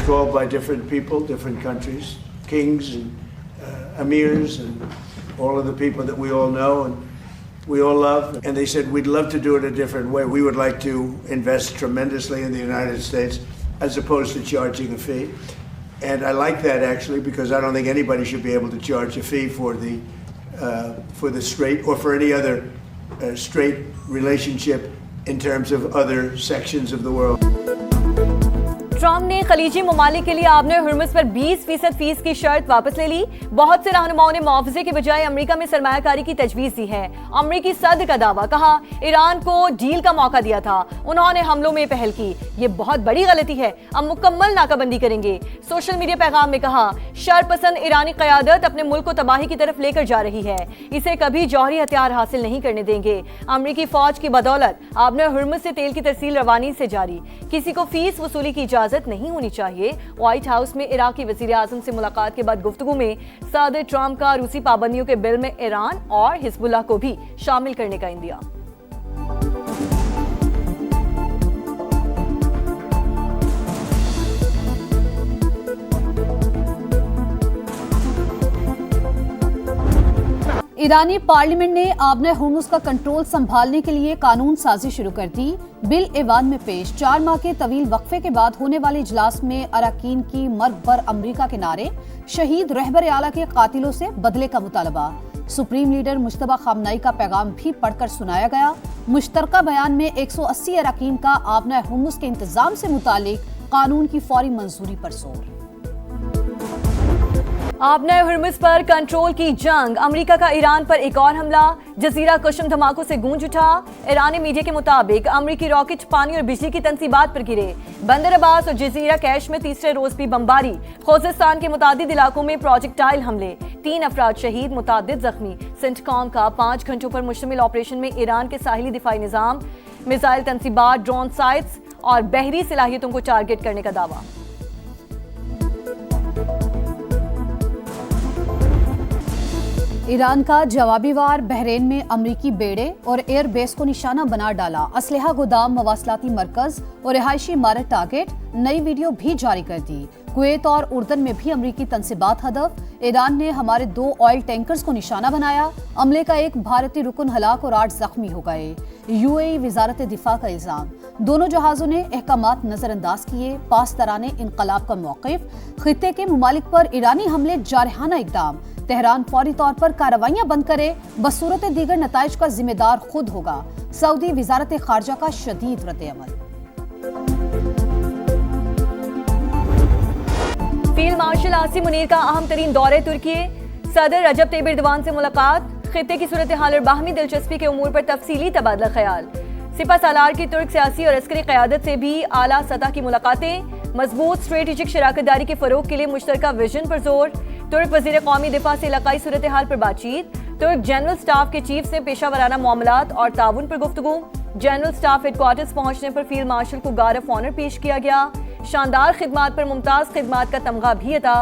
called by different people, different countries, kings and emirs and all of the people that we all know and we all love. And they said, we'd love to do it a different way. We would like to invest tremendously in the United States as opposed to charging a fee. And I like that actually, because I don't think anybody should be able to charge a fee for the straight or for any other straight relationship in terms of other sections of the world. Trump ने खलीजी ममालिक के लिए आबने Hormuz पर 20% fees की शर्त वापस ले ली। बहुत से रहनुमाओं ने मुआवजे के बजाय अमेरिका में सरमायाकारी की तजवीज़ दी है। अमेरिकी सदर का दावा, कहा ईरान को डील का मौका दिया था, उन्होंने हमलों में पहल की, ये बहुत बड़ी गलती है, अब मुकम्मल नाकाबंदी करेंगे। सोशल मीडिया पैगाम में कहा, शरपसंद ईरानी क़यादत अपने मुल्क को तबाही की तरफ लेकर जा रही है, इसे कभी जौहरी हथियार हासिल नहीं करने देंगे। अमेरिकी फौज की बदौलत आबने हुर्मुज़ से तेल की तरसील रवानी से जारी, किसी को फीस वसूली की इजाजत नहीं होनी चाहिए। व्हाइट हाउस में इराकी वज़ीर आज़म से मुलाकात के बाद गुफ्तगू में सदर ट्रंप का रूसी पाबंदियों के बिल में ईरान और हिजबुल्लाह को भी शामिल करने का इंदिया। ईरानी पार्लियामेंट ने आबने हुर्मुज़ का कंट्रोल संभालने के लिए कानून साजी शुरू कर दी। बिल ऐवान में पेश 4 माह के तवील वक्फे के बाद होने वाले इजलास में अरकान की मर्ग पर अमरीका के नारे, शहीद रहबर आला के कातिलों से बदले का मुतालबा, सुप्रीम लीडर मुश्तबा खामनाई का पैगाम भी पढ़कर सुनाया गया। मुश्तरका बयान में 180 अरकान का आबने हुर्मुज़ के इंतजाम से मुतालिक कानून की फौरी मंजूरी पर जोर। आबने हुर्मुज़ पर कंट्रोल की जंग, अमेरिका का ईरान पर एक और हमला, जजीरा कशम धमाकों से गूंज उठा। ईरानी मीडिया के मुताबिक अमेरिकी रॉकेट पानी और बिजली की तंसीबात पर गिरे। बंदर अब्बास और जजीरा कैश में तीसरे रोज भी बमबारी, खोजिस्तान के मुतादिद इलाकों में प्रोजेक्टाइल हमले, 3 अफराद शहीद, मुतादिद जख्मी। सेंटकॉम का 5 घंटों पर मुश्तमिल ऑपरेशन में ईरान के साहिली दिफाई निज़ाम, मिसाइल तंसीबात, ड्रोन साइट्स और बहरी सलाहियतों को टारगेट करने का दावा। ईरान का जवाबी वार, बहरीन में अमरीकी बेड़े और एयर बेस को निशाना बना डाला, असलहा गोदाम, मवासलाती मरकज और रिहायशी इमारत टारगेट, नई वीडियो भी जारी कर दी। कुवैत और उर्दन में भी अमरीकी तंसीबात हदफ, ईरान ने हमारे 2 ऑयल टैंकर्स को निशाना बनाया, हमले का एक भारतीय रुकन हलाक और 8 जख्मी हो गए। यूएई वजारत दिफा का इल्जाम, दोनों जहाजों ने अहकामात नजरअंदाज किए, पासदाराने इनकलाब का मौक़िफ, खित्ते के मुमालिक पर ईरानी हमले जारहाना इक़दाम, तेहरान फौरी तौर पर कार्रवाइयां बंद करे, बसूरत दीगर नताइज का जिम्मेदार खुद होगा। सऊदी वजारत खारजा का शदीद रद्द-ए-अमल। फील्ड मार्शल आसिम मुनीर का अहम तरीन दौरे तुर्की, सदर रजब तैयब एर्दोगान से मुलाकात, खित्ते की सूरत हाल और बाहमी दिलचस्पी के उमूर पर तफसीली तबादला ख्याल। सिपा सालार की तुर्क सियासी और अस्करी क़यादत से भी आला सतह की मुलाकातें, मजबूत स्ट्रेटेजिक शराकतदारी के फरोग के लिए मुश्तरका विजन पर जोर। तुर्क वज़ीर कौमी दिफा से इलाकाई सूरत हाल पर बातचीत, तुर्क जनरल स्टाफ के चीफ से पेशावराना मामलात और ताउन पर गुफ्तगू। जनरल स्टाफ हेडक्वार्टर्स पहुंचने पर फील्ड मार्शल को गार्ड ऑफ ऑनर पेश किया गया। शानदार खिदमात पर मुमताज खिदमात का तमगा भी अता।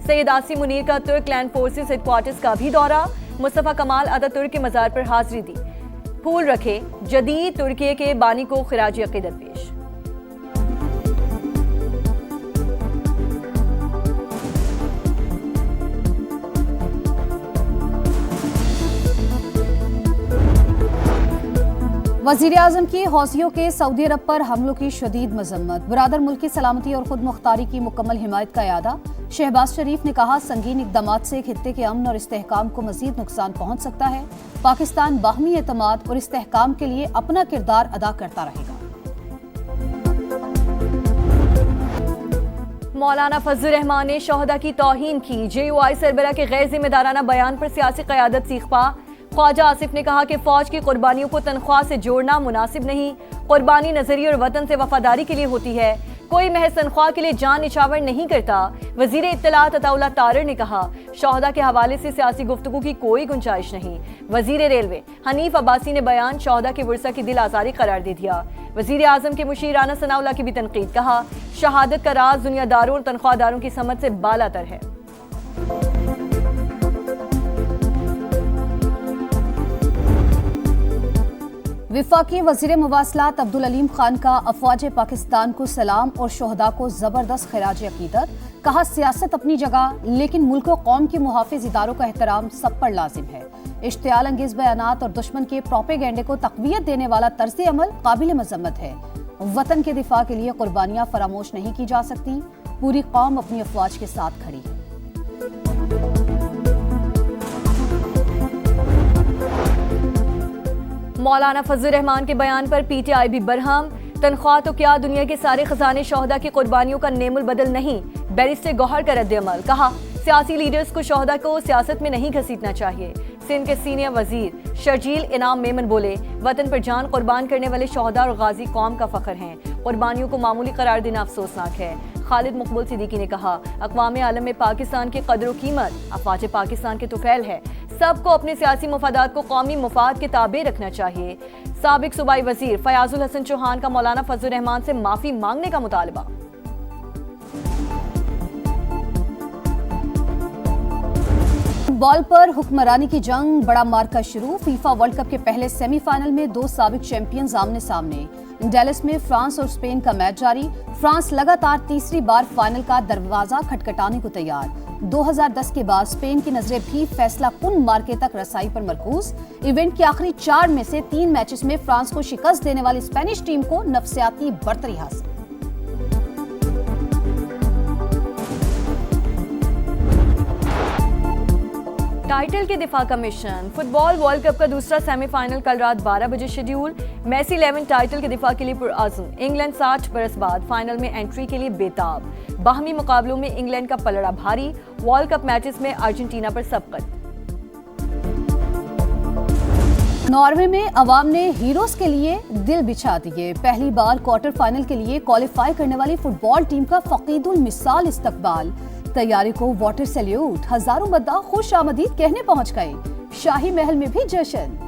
सैयद आसिम मुनीर का तुर्क लैंड फोर्सेस हेडक्वार्टर्स का भी दौरा, मुस्तफा कमाल अतातुर्क के मज़ार पर हाजिरी दी। फूल रखे जदीद तुर्की के बानी को खिराज अकीदत पेश। वज़ीर आज़म की हौसियों के सऊदी अरब पर हमलों की शदीद मजम्मत, बरादर मुल्क की सलामती और खुद मुख्तारी की मुकम्मल हिमायत का यादा। शहबाज शरीफ ने कहा, संगीन इक़दामात से खित्ते के अमन और इस्तेहकाम को मज़ीद नुकसान पहुँच सकता है। पाकिस्तान बाहमी एतमाद और इस्तेहकाम के लिए अपना किरदार अदा करता रहेगा। मौलाना फजलुर रहमान ने शोहदा की तौहीन की, JUI सरबराह के गैर जिम्मेदाराना बयान पर सियासी क़यादत सीखपा। ख्वाजा आसिफ ने कहा कि फौज की कुर्बानियों को तनख्वाह से जोड़ना मुनासिब नहीं, कुर्बानी नजरिए और वतन से वफादारी के लिए होती है, कोई महज तनख्वाह के लिए जान निछावर नहीं करता। वजीर इत्तलात अताउल्लाह तारर ने कहा, शोहदा के हवाले से सियासी गुफ्तगू की कोई गुंजाइश नहीं। वजीर रेलवे हनीफ अब्बासी ने बयान शोहदा की वर्सा की दिल आजारी करार दे दिया। वजीर आजम के मुशीर राना सनाउल्लाह की भी तनकीद, कहा शहादत का राज दुनियादारों और तनख्वाहदारों की समझ से बालातर है। वफाकी वज़ीर मवासलात अब्दुल अलीम खान का अफवाज पाकिस्तान को सलाम और शोहदा को जबरदस्त खिराज अकीदत। कहा, सियासत अपनी जगह लेकिन मुल्क व कौम के मुहाफिज इदारों का एहतराम सब पर लाजिम है। इश्तियाल अंगेज बयानात और दुश्मन के प्रोपेगेंडे को तक़वियत देने वाला तर्ज़ अमल काबिल मज़म्मत है। वतन के दिफा के लिए कुर्बानियां फरामोश नहीं की जा सकती। पूरी कौम अपनी अफवाज के साथ खड़ी है। मौलाना फजल रहमान के बयान पर पीटीआई भी बरहम। तनख्वाह तो क्या, दुनिया के सारे खजाने शोहदा की कुर्बानियों का नेमुल बदल नहीं। बैरिस्टर गौहर का रद्द-ए-अमल। कहा, सियासी लीडर्स को शोहदा को सियासत में नहीं घसीटना चाहिए। सिंध के सीनियर वजीर शर्जील इनाम मेमन बोले, वतन पर जान कुर्बान करने वाले शोहदा और गाजी कौम का फख्र हैं। कुर्बानियों को मामूली करार देना अफसोसनाक है। खालिद मकबूल सिद्दीकी ने कहा, अक़वाम आलम में पाकिस्तान की कदर कीमत अफवाज पाकिस्तान के तुफैल है। सबको अपने सियासी मफादात को कौमी मफाद के ताबे रखना चाहिए। साबिक सूबाई वजीर फयाजुल हसन चौहान का मौलाना फजल रहमान से माफी मांगने का मुतालबा। फुटबॉल पर हुक्मरानी की जंग, बड़ा मार्का शुरू। फीफा वर्ल्ड कप के पहले सेमीफाइनल में दो साबिक चैंपियंस आमने सामने। डेलस में फ्रांस और स्पेन का मैच जारी। फ्रांस लगातार तीसरी बार फाइनल का दरवाजा खटखटाने को तैयार। 2010 के बाद स्पेन की नजरें भी फैसला कुन मार्के तक रसाई पर मरकूज। इवेंट के आखिरी 4 में से 3 मैचेस में फ्रांस को शिकस्त देने वाली स्पेनिश टीम को नफसियाती बरतरी हासिल। टाइटल के दिफा का मिशन। फुटबॉल वर्ल्ड कप का दूसरा सेमीफाइनल कल रात 12 बजे शेड्यूल। मेसी 11 टाइटल के दिफा के लिए पुरअज़्म। इंग्लैंड 60 बरस बाद फाइनल में एंट्री के लिए बेताब। बाहमी मुकाबलों में इंग्लैंड का पलड़ा भारी। वर्ल्ड कप मैचेस में अर्जेंटीना पर सबकत। नॉर्वे में अवाम ने हीरोज के लिए दिल बिछा दिए। पहली बार क्वार्टर फाइनल के लिए क्वालिफाई करने वाली फुटबॉल टीम का फकीदुल मिसाल इस्तकबाल। तैयारी को वाटर सैल्यूट। हजारों मद्दाह खुश आमदीद कहने पहुंच गए। शाही महल में भी जश्न।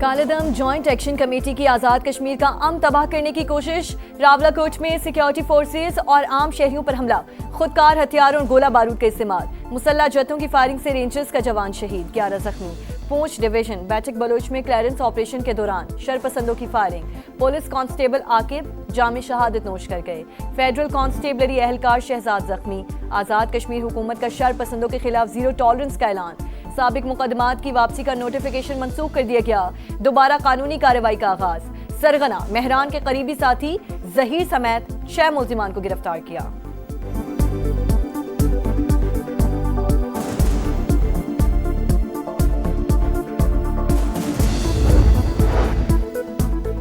कालेदम जॉइंट एक्शन कमेटी की आजाद कश्मीर का अमन तबाह करने की कोशिश। रावलाकोट में सिक्योरिटी फोर्सेस और आम शहरियों पर हमला। खुदकार हथियार और गोला बारूद का इस्तेमाल। मुसल्ला जत्थों की फायरिंग से रेंजर्स का जवान शहीद, 11 जख्मी। पूंछ डिवीजन बैठक बलोच में क्लियरेंस ऑपरेशन के दौरान शरपसंदों की फायरिंग। पुलिस कांस्टेबल आकिब जामे शहादत नोश कर गए। फेडरल कांस्टेबलरी एहलकार शहजाद जख्मी। आजाद कश्मीर हुकूमत का शरपसंदों के खिलाफ जीरो टॉलरेंस का ऐलान। साबिक मुकदमात की वापसी का नोटिफिकेशन मंसूख कर दिया गया। दोबारा कानूनी कार्रवाई का आगाज। सरगना मेहरान के करीबी साथी जहीर समेत 6 मुल्जिमान को गिरफ्तार किया।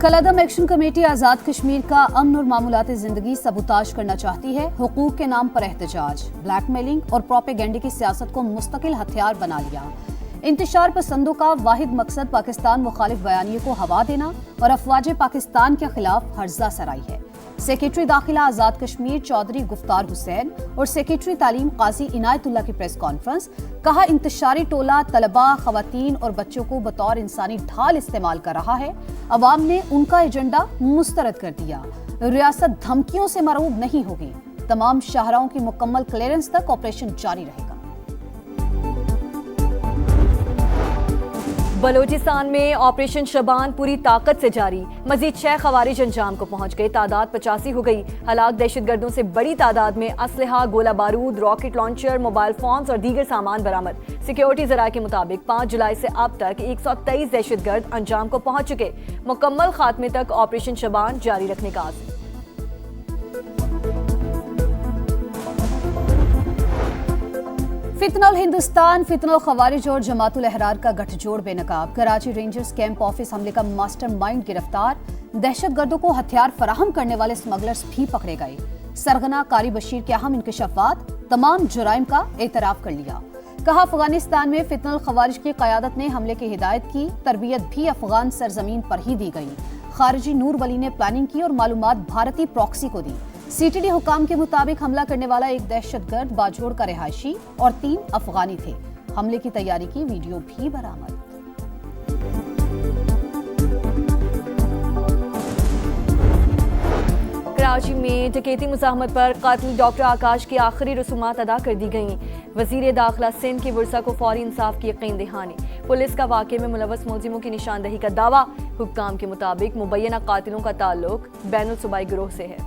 कलअदम एक्शन कमेटी आजाद कश्मीर का अमन और मामूलाती जिंदगी सबूताज करना चाहती है। हुकूक के नाम पर एहतजाज, ब्लैकमेलिंग और प्रोपेगेंडे की सियासत को मुस्तकिल हथियार बना लिया। इंतशार पसंदों का वाहिद मकसद पाकिस्तान मुखालिफ बयानिए को हवा देना और अफवाज पाकिस्तान के खिलाफ हर्जा सराई है। सेक्रेटरी दाखिला आजाद कश्मीर चौधरी गुफ्तार हुसैन और सेक्रेटरी तालीम काजी इनायतुल्लाह की प्रेस कॉन्फ्रेंस। कहा, इंतशारी टोला तलबा, खवातीन और बच्चों को बतौर इंसानी ढाल इस्तेमाल कर रहा है। अवाम ने उनका एजेंडा मुस्तरद कर दिया। रियासत धमकियों से मरऊब नहीं होगी। तमाम शाहराओं की मुकम्मल क्लियरेंस तक ऑपरेशन जारी रहेगा। बलोचिस्तान में ऑपरेशन शबान पूरी ताकत से जारी। मजीद 6 खवारिज अंजाम को पहुंच गए। तादाद 85 हो गई। हलाक दहशतगर्दों से बड़ी तादाद में असलहा, गोला बारूद, रॉकेट लॉन्चर, मोबाइल फोन्स और दीगर सामान बरामद। सिक्योरिटी जराये के मुताबिक 5 जुलाई से अब तक 123 दहशतगर्द अंजाम को पहुंच चुके। मुकम्मल खात्मे तक ऑपरेशन शबान जारी रखने का आज़म। फितनल हिंदुस्तान, फितनल खवारिज और जमातुल अहरार का गठजोड़ बेनकाब। कराची रेंजर्स कैंप ऑफिस हमले का मास्टरमाइंड गिरफ्तार। दहशतगर्दों को हथियार फराहम करने वाले स्मगलर्स भी पकड़े गए। सरगना कारी बशीर के अहम इंकशाफात, तमाम जुराइम का एतराफ कर लिया। कहा, अफगानिस्तान में फितनल खवारिज की क़यादत ने हमले की हिदायत की। तरबियत भी अफगान सरजमीन पर ही दी गई। खारिजी नूर वली ने प्लानिंग की और मालूमात भारतीय प्रॉक्सी को दी। सीटीडी हुकाम के मुताबिक हमला करने वाला एक दहशतगर्द बाजोड़ का रिहायशी और 3 अफगानी थे। हमले की तैयारी की वीडियो भी बरामद। कराची में डकैती मुज़ाहमत पर कातिल डॉक्टर आकाश की आखिरी रसूमात अदा कर दी गईं। वजीर दाखिला सिंध की वर्षा को फौरी इंसाफ की यकीन दहानी। पुलिस का वाक़े में मुलव्वस मुलजिमों की निशानदही का दावा। हुक्काम के मुताबिक मुबैना कातिलों का ताल्लुक बैनुल सूबाई गिरोह से है।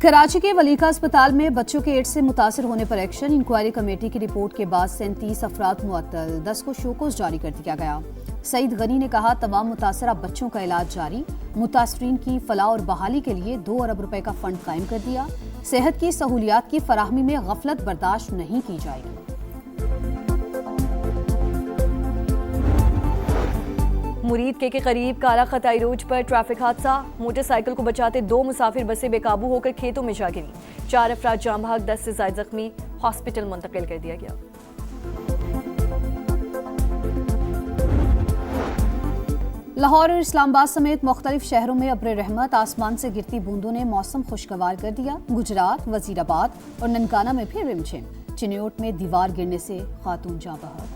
कराची के वलीका अस्पताल में बच्चों के एड्स से मुतासर होने पर एक्शन। इंक्वायरी कमेटी की रिपोर्ट के बाद 37 अफराद मुअत्तल, 10 को शोकोस जारी कर दिया गया। सईद गनी ने कहा तमाम मुतासरा बच्चों का इलाज जारी। मुतासरीन की फलाह और बहाली के लिए 2 अरब रुपए का फंड कायम कर दिया। सेहत की सहूलियात की फराहमी में गफलत बर्दाश्त नहीं की जाएगी। मुरीद के करीब काला खताई रोड पर ट्रैफिक हादसा। मोटरसाइकिल को बचाते 2 मुसाफिर बसें बेकाबू होकर खेतों में जा गिरी। 4 अफराद जाम भाग, 10 से ज्यादा जख्मी, हॉस्पिटल मुंतकिल कर दिया गया। लाहौर और इस्लामाबाद समेत मुख्तलिफ शहरों में अब्र रहमत, आसमान से गिरती बूंदों ने मौसम खुशगवार कर दिया। गुजरात, वजीराबाद और ननकाना में फिर रिमझिम। चिन्योट में दीवार गिरने से खातून जाँ बहक।